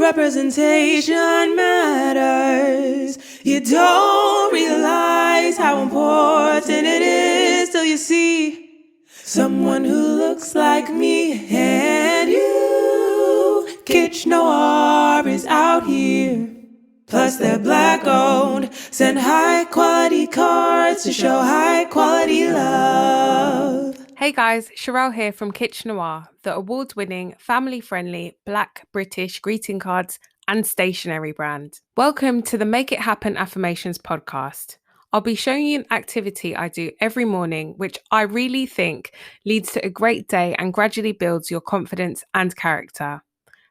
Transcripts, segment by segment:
representation matters. You don't realize how important it is till you see someone who looks like me and you. Kitchen Noir is out here. Plus they're black owned. Send high quality cards to show high quality love. Hey guys, Sherelle here from Kitchen Noir, the award-winning, family-friendly, Black British greeting cards and stationery brand. Welcome to the Make It Happen Affirmations podcast. I'll be showing you an activity I do every morning, which I really think leads to a great day and gradually builds your confidence and character.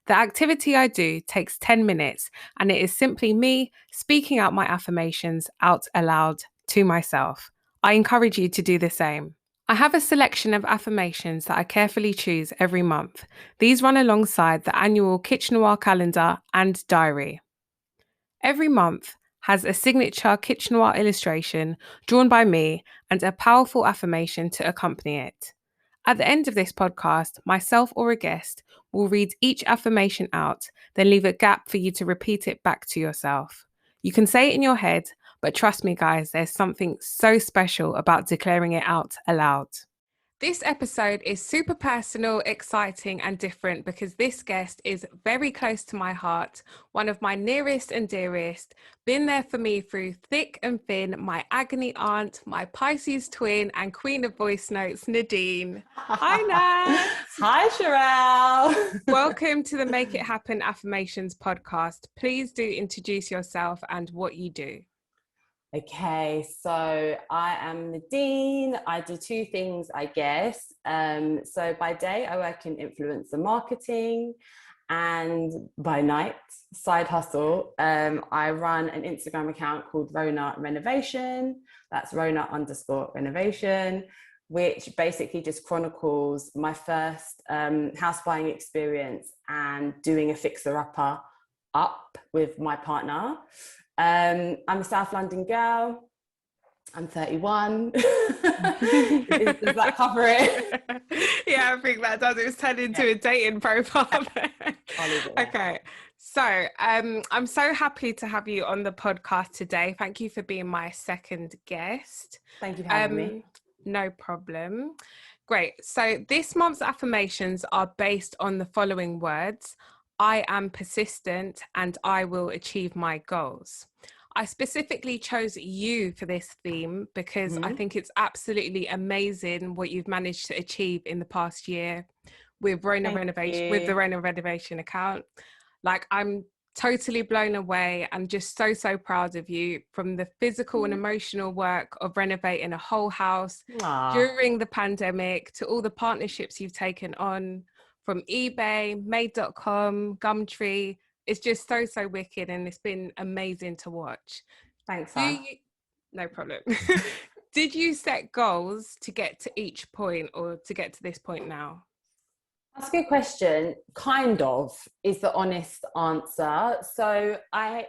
The activity I do takes 10 minutes, and it is simply me speaking out my affirmations out aloud to myself. I encourage you to do the same. I have a selection of affirmations that I carefully choose every month. These run alongside the annual Kitchen Noir calendar and diary. Every month has a signature Kitchen Noir illustration drawn by me and a powerful affirmation to accompany it. At the end of this podcast, myself or a guest will read each affirmation out, then leave a gap for you to repeat it back to yourself. You can say it in your head, but trust me, guys, there's something so special about declaring it out aloud. This episode is super personal, exciting, and different because this guest is very close to my heart, one of my nearest and dearest, been there for me through thick and thin, my agony aunt, my Pisces twin, and queen of voice notes, Nadine. Hi, Nad. Hi, Sherelle. Welcome to the Make It Happen Affirmations podcast. Please do introduce yourself and what you do. Okay, so I am Nadine. I do two things, I guess. So by day, I work in influencer marketing, and by night, side hustle, I run an Instagram account called Rona Renovation. That's Rona_renovation, which basically just chronicles my first house buying experience and doing a fixer-upper up with my partner. I'm a South London girl. I'm 31. Does that cover it? Yeah, I think that does. It was turned into a dating profile. Okay. So I'm so happy to have you on the podcast today. Thank you for being my second guest. Thank you for having me. No problem. Great. So this month's affirmations are based on the following words. I am persistent and I will achieve my goals. I specifically chose you for this theme because I think it's absolutely amazing what you've managed to achieve in the past year with Rona Renovation, with the Rona Renovation account. Like, I'm totally blown away and just so proud of you, from the physical and emotional work of renovating a whole house during the pandemic to all the partnerships you've taken on. From eBay, Made.com, Gumtree. It's just so wicked, and it's been amazing to watch. Thanks, No problem. Did you set goals to get to each point or to get to this point now? That's a good question. Kind of is the honest answer. So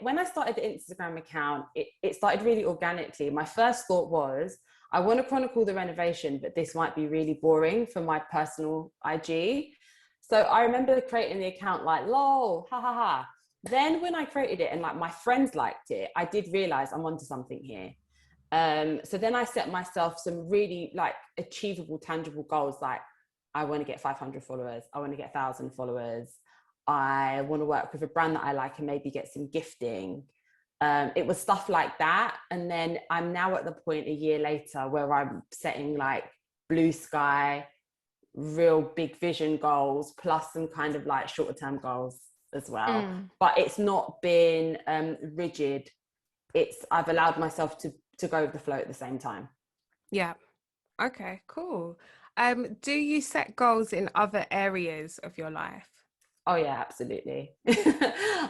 when I started the Instagram account, it started really organically. My first thought was, I want to chronicle the renovation, but this might be really boring for my personal IG. So I remember creating the account like, lol, ha ha ha. Then when I created it and like my friends liked it, I did realize I'm onto something here. So then I set myself some really like achievable, tangible goals. Like, I want to get 500 followers. I want to get 1,000 followers. I want to work with a brand that I like and maybe get some gifting. It was stuff like that. And then I'm now at the point a year later where I'm setting like blue sky, real big vision goals, plus some kind of like shorter term goals as well. But it's not been rigid. I've allowed myself to go with the flow at the same time. Yeah. Okay, cool. Do you set goals in other areas of your life? Oh yeah, absolutely.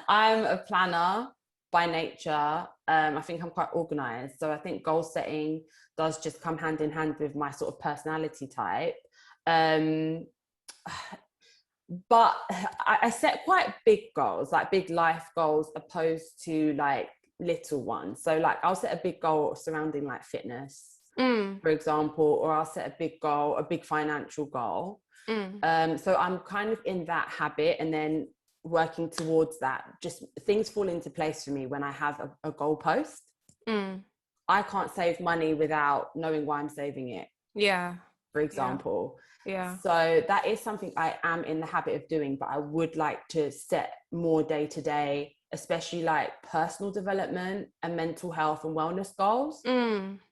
I'm a planner by nature. I think I'm quite organized. So I think goal setting does just come hand in hand with my sort of personality type. But I set quite big goals, like big life goals, opposed to like little ones. So like I'll set a big goal surrounding like fitness, for example, or I'll set a big goal, a big financial goal. So I'm kind of in that habit. And then working towards that. Just things fall into place for me when I have a goalpost. I can't save money without knowing why I'm saving it. Yeah. For example. Yeah. So that is something I am in the habit of doing, but I would like to set more day to day, especially like personal development and mental health and wellness goals.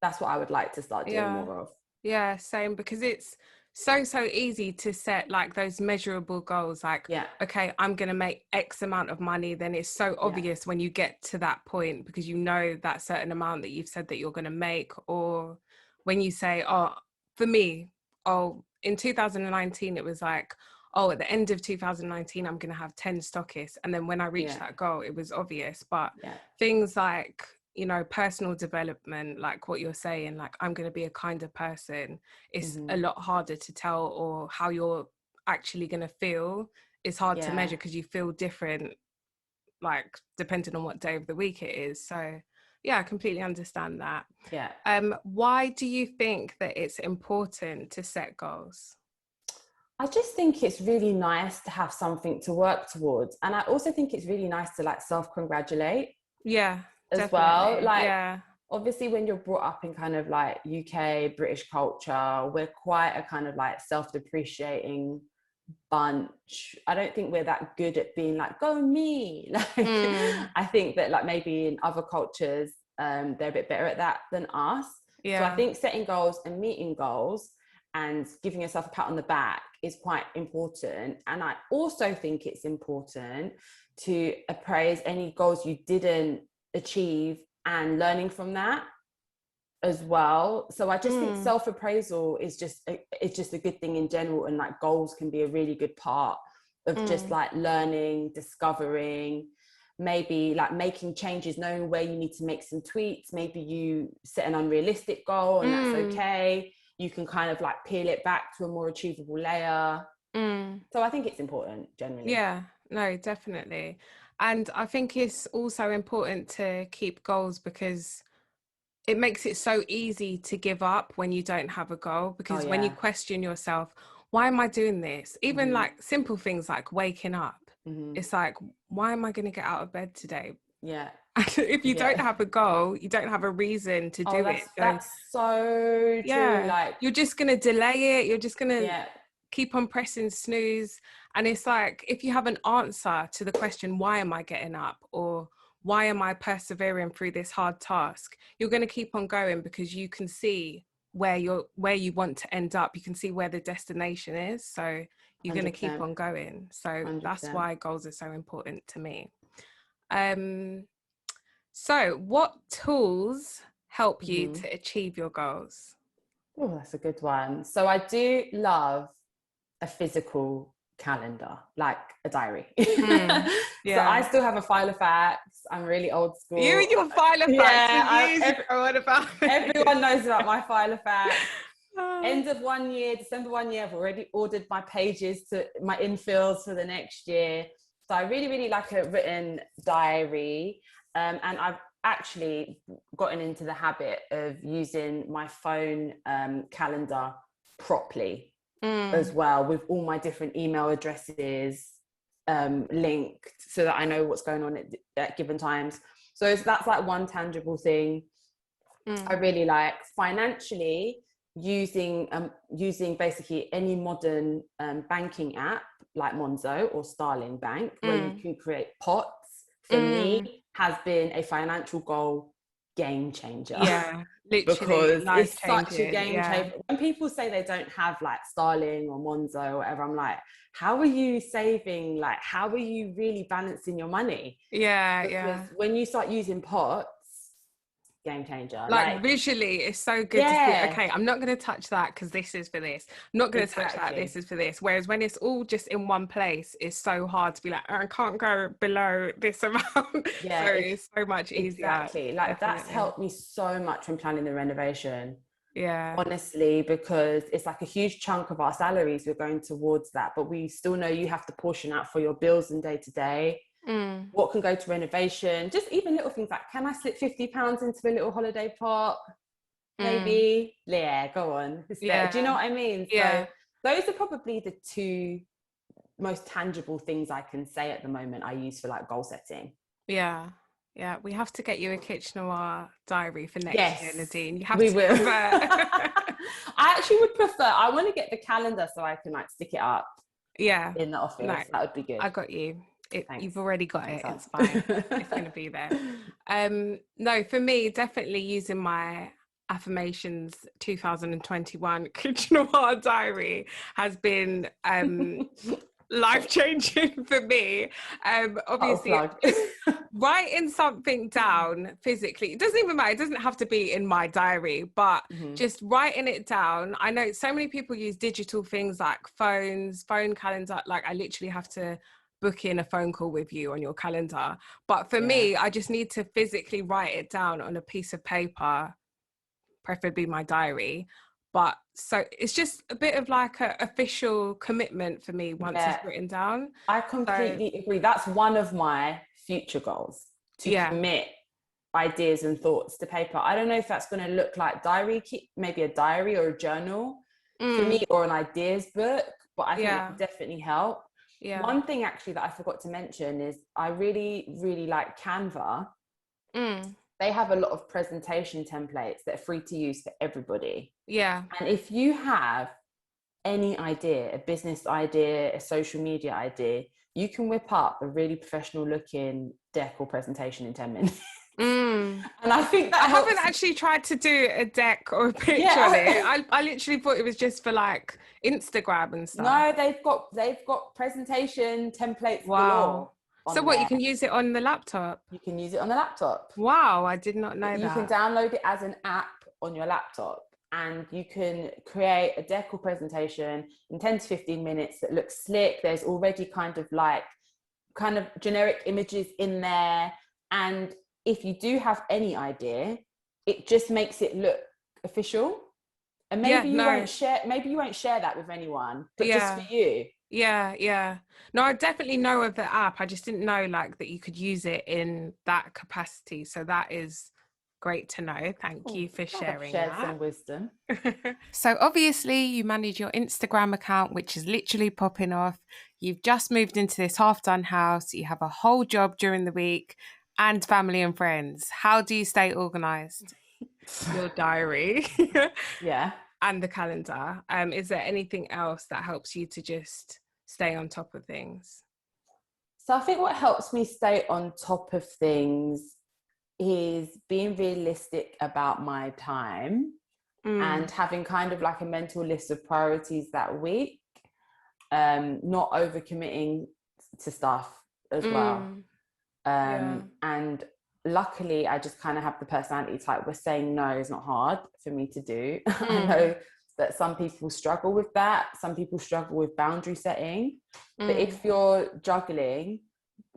That's what I would like to start doing more of. Yeah, same, because it's so easy to set like those measurable goals, like, okay, I'm going to make X amount of money. Then it's so obvious when you get to that point, because you know that certain amount that you've said that you're going to make. Or when you say, oh, for me, in 2019, it was like, at the end of 2019, I'm going to have 10 stockists. And then when I reached that goal, it was obvious. But things like, you know, personal development, like what you're saying, like, I'm going to be a kinder person, it's a lot harder to tell, or how you're actually going to feel is hard to measure, because you feel different, like, depending on what day of the week it is. So yeah, I completely understand that. Why do you think that it's important to set goals? I just think it's really nice to have something to work towards. And I also think it's really nice to like self-congratulate. As well. Like, obviously when you're brought up in kind of like UK, British culture, we're quite a kind of like self-depreciating bunch. I don't think we're that good at being like, go me. Like, I think that like maybe in other cultures, they're a bit better at that than us. So I think setting goals and meeting goals and giving yourself a pat on the back is quite important. And I also think it's important to appraise any goals you didn't achieve and learning from that as well. So I just think self-appraisal is just a good thing in general, and like goals can be a really good part of just like learning, discovering, maybe like making changes, knowing where you need to make some tweaks. Maybe you set an unrealistic goal and that's okay. You can kind of like peel it back to a more achievable layer. So I think it's important generally. Yeah, no, definitely. And I think it's also important to keep goals, because it makes it so easy to give up when you don't have a goal, because when you question yourself, why am I doing this? Even like simple things like waking up, it's like, why am I going to get out of bed today? If you don't have a goal, you don't have a reason to do it. That's so true. Like, you're just going to delay it. You're just going to keep on pressing snooze. And it's like, if you have an answer to the question, why am I getting up? Or why am I persevering through this hard task? You're going to keep on going, because you can see where you want to end up. You can see where the destination is. So you're going to keep on going. So 100%. That's why goals are so important to me. So what tools help you to achieve your goals? Oh, that's a good one. So I do love a physical calendar, like a diary. So I still have a file of facts. I'm really old school. You and your file of facts. Everyone knows about my file of facts. End of 1 year, December 1 year, I've already ordered my pages to my infills for the next year. So I really, really like a written diary. And I've actually gotten into the habit of using my phone calendar properly as well, with all my different email addresses linked, so that I know what's going on at given times. So that's like one tangible thing I really like. Financially, using basically any modern banking app like Monzo or Starling Bank, where you can create pots, for me has been a financial goal game changer. Literally, because it's such a game changer. When people say they don't have like Starling or Monzo or whatever, I'm like, how are you saving? Like, how are you really balancing your money? Because when you start using pots, game changer. Like visually, it's so good to see, okay, I'm not going to touch that because this is for this. I'm not going to touch that, this is for this. Whereas when it's all just in one place, it's so hard to be like, I can't go below this amount. So it's so much easier. Exactly. Like that's helped me so much when planning the renovation. Yeah. Honestly, because it's like a huge chunk of our salaries we're going towards that, but we still know you have to portion out for your bills and day to day. What can go to renovation, just even little things like, can I slip £50 into a little holiday pot? Maybe. Go on. Do you know what I mean? So those are probably the two most tangible things I can say at the moment I use for like goal setting. Yeah. Yeah, we have to get you a Kitchen Noir diary for next year, Yes, Nadine. You have we to will. convert. I actually would prefer, I want to get the calendar so I can like stick it up Yeah. in the office. No, That would be good. I got you. Thanks. You've already got Thanks, it. It's hon. fine. It's going to be there. No, for me, definitely using my affirmations 2021 Kitchen Noir diary has been life-changing for me. Obviously, just writing something down physically, it doesn't even matter, it doesn't have to be in my diary, but just writing it down. I know so many people use digital things like phone calendar, like I literally have to book in a phone call with you on your calendar, but for me, I just need to physically write it down on a piece of paper, preferably my diary. But so it's just a bit of like an official commitment for me once it's written down. I completely agree. That's one of my future goals, to commit ideas and thoughts to paper. I don't know if that's going to look like maybe a diary or a journal for me, or an ideas book, but I think that would definitely help. One thing actually that I forgot to mention is I really, really like Canva. They have a lot of presentation templates that are free to use for everybody. Yeah. And if you have any idea, a business idea, a social media idea, you can whip up a really professional looking deck or presentation in 10 minutes. And I think that I haven't actually tried to do a deck or a picture on it. I literally thought it was just for like Instagram and stuff. No, they've got presentation templates galore. So what, you can use it on the laptop? You can use it on the laptop. Wow, I did not know that. You can download it as an app on your laptop, and you can create a deck or presentation in 10 to 15 minutes that looks slick. There's already kind of generic images in there. And if you do have any idea, it just makes it look official. And maybe you won't share that with anyone, but just for you. Yeah. No, I definitely know of the app. I just didn't know like that you could use it in that capacity. So that is great to know. Thank you for sharing that. Some wisdom. So obviously you manage your Instagram account, which is literally popping off. You've just moved into this half-done house. You have a whole job during the week and family and friends. How do you stay organized? Your diary. Yeah. And the calendar. Is there anything else that helps you to just stay on top of things? So I think what helps me stay on top of things is being realistic about my time and having kind of like a mental list of priorities that week, not overcommitting to stuff as well. And luckily I just kind of have the personality type where saying no is not hard for me to do. I know that some people struggle with that. Some people struggle with boundary setting. But if you're juggling,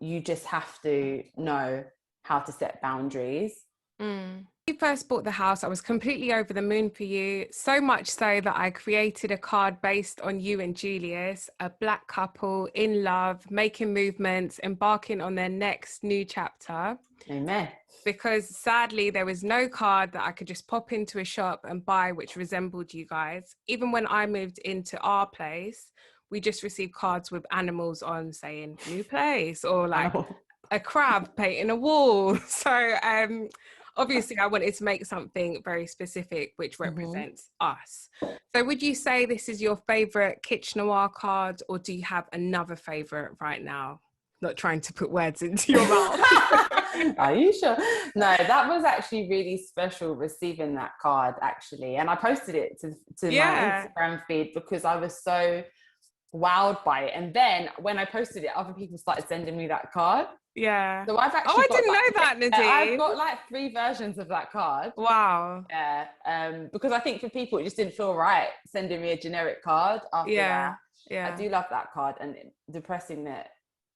you just have to know how to set boundaries. When you first bought the house, I was completely over the moon for you, so much so that I created a card based on you and Julius, a Black couple in love, making movements, embarking on their next new chapter. Amen. Because sadly, there was no card that I could just pop into a shop and buy which resembled you guys. Even when I moved into our place, we just received cards with animals on saying new place, or like a crab painting a wall. So obviously I wanted to make something very specific which represents us. So would you say this is your favorite Kitchen Noir card, or do you have another favorite right now? Not trying to put words into your mouth. Are you sure? No, that was actually really special receiving that card, actually. And I posted it to my Instagram feed because I was so wowed by it. And then when I posted it, other people started sending me that card. Yeah. So I've actually I didn't know that, Nadine. I've got like 3 versions of that card. Wow. Yeah. Because I think for people, it just didn't feel right sending me a generic card after that. Yeah. I do love that card, and depressing that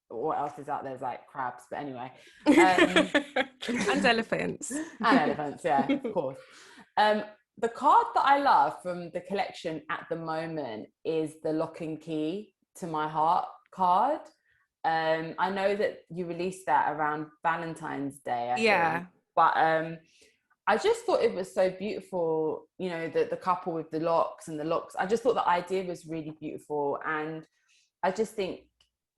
what else is out there is like crabs, but anyway. And elephants. And elephants, yeah, of course. The card that I love from the collection at the moment is the Lock and Key to My Heart card. I know that you released that around Valentine's Day, I think. But I just thought it was so beautiful, you know, the couple with the locks and the locks. I just thought the idea was really beautiful, and I just think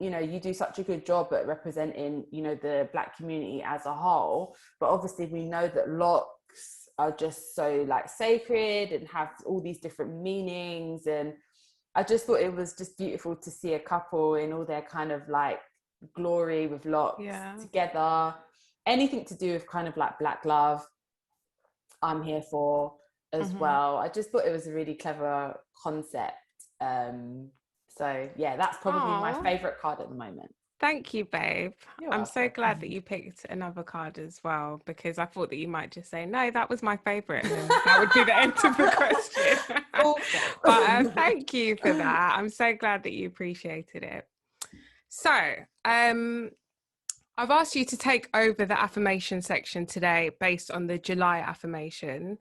you know, you do such a good job at representing, you know, the Black community as a whole, but obviously we know that locks are just so like sacred and have all these different meanings. And I just thought it was just beautiful to see a couple in all their kind of like glory with locks together. Anything to do with kind of like Black love, I'm here for as well. I just thought it was a really clever concept. So yeah, that's probably my favorite card at the moment. Thank you, babe. You're I'm welcome. so glad that you picked another card as well, because I thought that you might just say, no, that was my favorite. And then that would be the end of the question. But thank you for that. I'm so glad that you appreciated it. So I've asked you to take over the affirmation section today based on the July affirmation.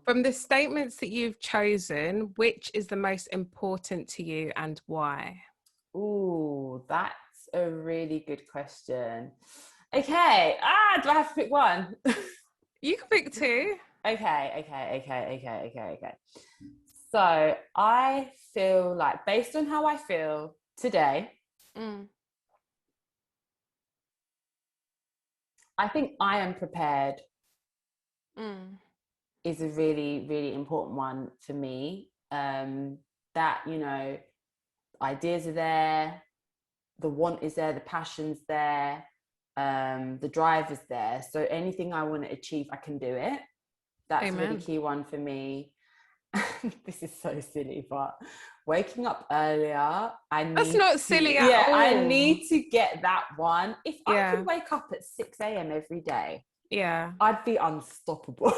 From the statements that you've chosen, which is the most important to you and why? Ooh, that's a really good question. Okay. Do I have to pick one? You can pick two. Okay. So I feel like, based on how I feel today, I think I am prepared is a really, really important one for me. That, you know, ideas are there, the want is there, the passion's there, the drive is there. So anything I want to achieve, I can do it. That's a really key one for me. This is so silly, but waking up earlier, That's not silly at all. I need to get that one. If I could wake up at 6 a.m. every day, I'd be unstoppable.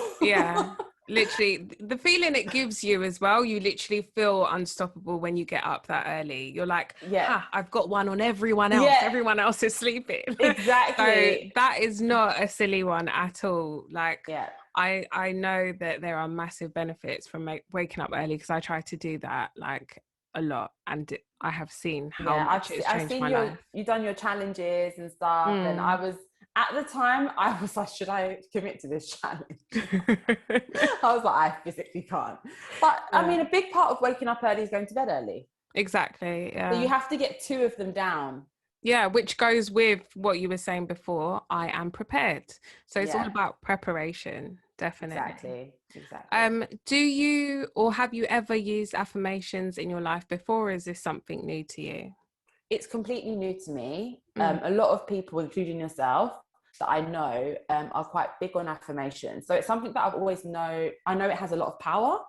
Literally, the feeling it gives you as well, you literally feel unstoppable when you get up that early. You're like, I've got one on everyone else. Everyone else is sleeping. Exactly. So that is not a silly one at all. Like, I know that there are massive benefits from waking up early, because I try to do that like a lot, and I have seen how much it's changed my life. You've done your challenges and stuff, and I was, at the time, I was like, should I commit to this challenge? I was like, I physically can't. But I mean, a big part of waking up early is going to bed early. Exactly. Yeah. So you have to get two of them down. Yeah, which goes with what you were saying before. I am prepared. So it's all about preparation, definitely. Exactly. Do you, or have you ever used affirmations in your life before, or is this something new to you? It's completely new to me. A lot of people, including yourself, that I know are quite big on affirmations. So it's something that I've always know. I know it has a lot of power.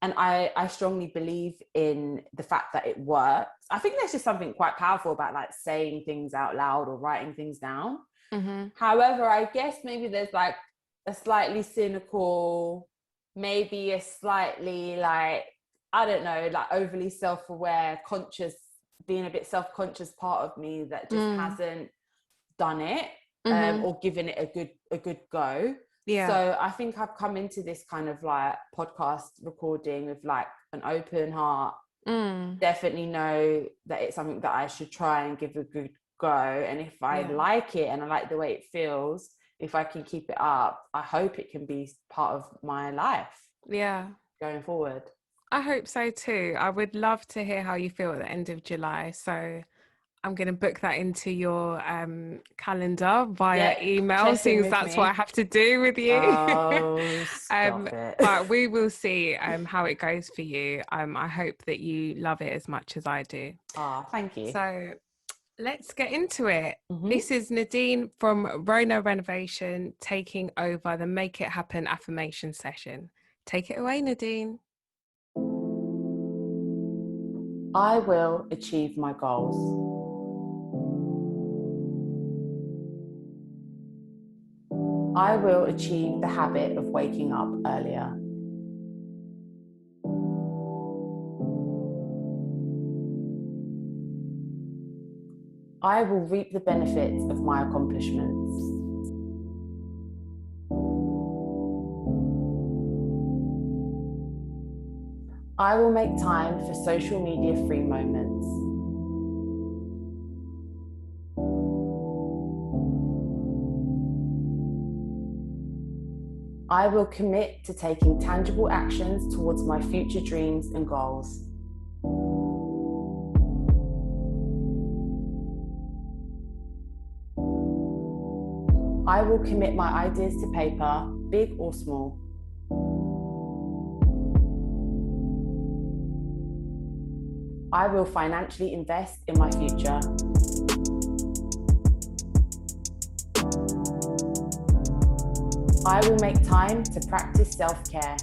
And I strongly believe in the fact that it works. I think there's just something quite powerful about like saying things out loud or writing things down. However, I guess maybe there's like a slightly cynical, maybe a slightly like, I don't know, like overly self-aware, conscious, being a bit self-conscious part of me that just hasn't done it or given it a good go. So I think I've come into this kind of like podcast recording with like an open heart. Definitely know that it's something that I should try and give a good go. And if I like it and I like the way it feels, if I can keep it up, I hope it can be part of my life. Going forward. I hope so too. I would love to hear how you feel at the end of July. So I'm going to book that into your calendar via email, since that's what I have to do with you. Oh, stop it. But we will see how it goes for you. I hope that you love it as much as I do. Thank you. So let's get into it. This is Nadine from Rona Renovation taking over the Make It Happen affirmation session. Take it away, Nadine. I will achieve my goals. I will achieve the habit of waking up earlier. I will reap the benefits of my accomplishments. I will make time for social media free moments. I will commit to taking tangible actions towards my future dreams and goals. I will commit my ideas to paper, big or small. I will financially invest in my future. I will make time to practice self-care.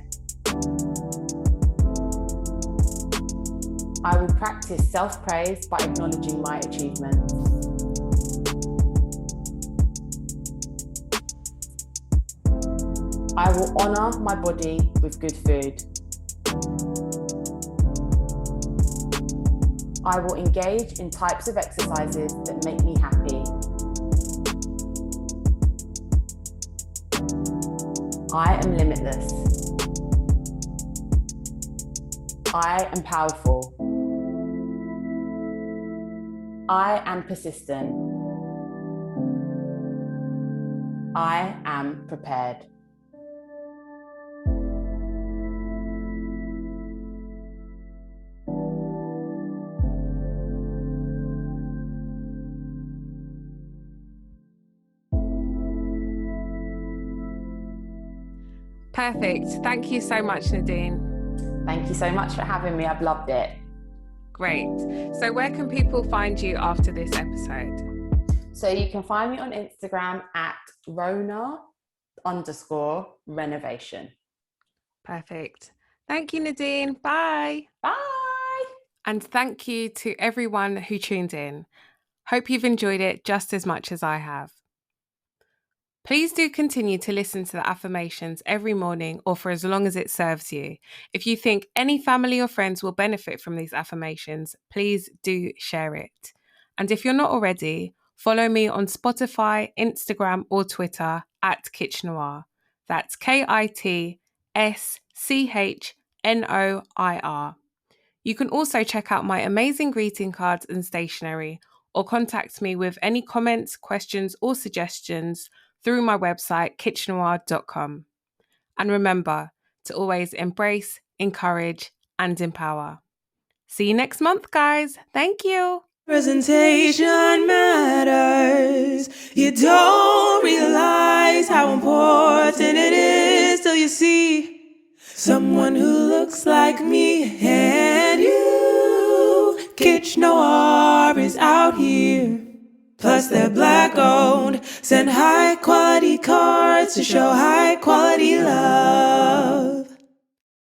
I will practice self-praise by acknowledging my achievements. I will honour my body with good food. I will engage in types of exercises that make me happy. I am limitless. I am powerful. I am persistent. I am prepared. Perfect. Thank you so much, Nadine. Thank you so much for having me. I've loved it. Great. So where can people find you after this episode? So you can find me on Instagram at Rona_renovation. Perfect. Thank you, Nadine. Bye. Bye. And thank you to everyone who tuned in. Hope you've enjoyed it just as much as I have. Please do continue to listen to the affirmations every morning or for as long as it serves you. If you think any family or friends will benefit from these affirmations, please do share it. And if you're not already, follow me on Spotify, Instagram, or Twitter at Kitchen Noir. That's KITSCHNOIR. You can also check out my amazing greeting cards and stationery, or contact me with any comments, questions, or suggestions through my website, kitchennoir.com. And remember to always embrace, encourage, and empower. See you next month, guys. Thank you. Presentation matters. You don't realize how important it is till you see someone who looks like me and you. Kitchen Noir is out here. Plus they're black owned. Send high quality cards to show high quality love.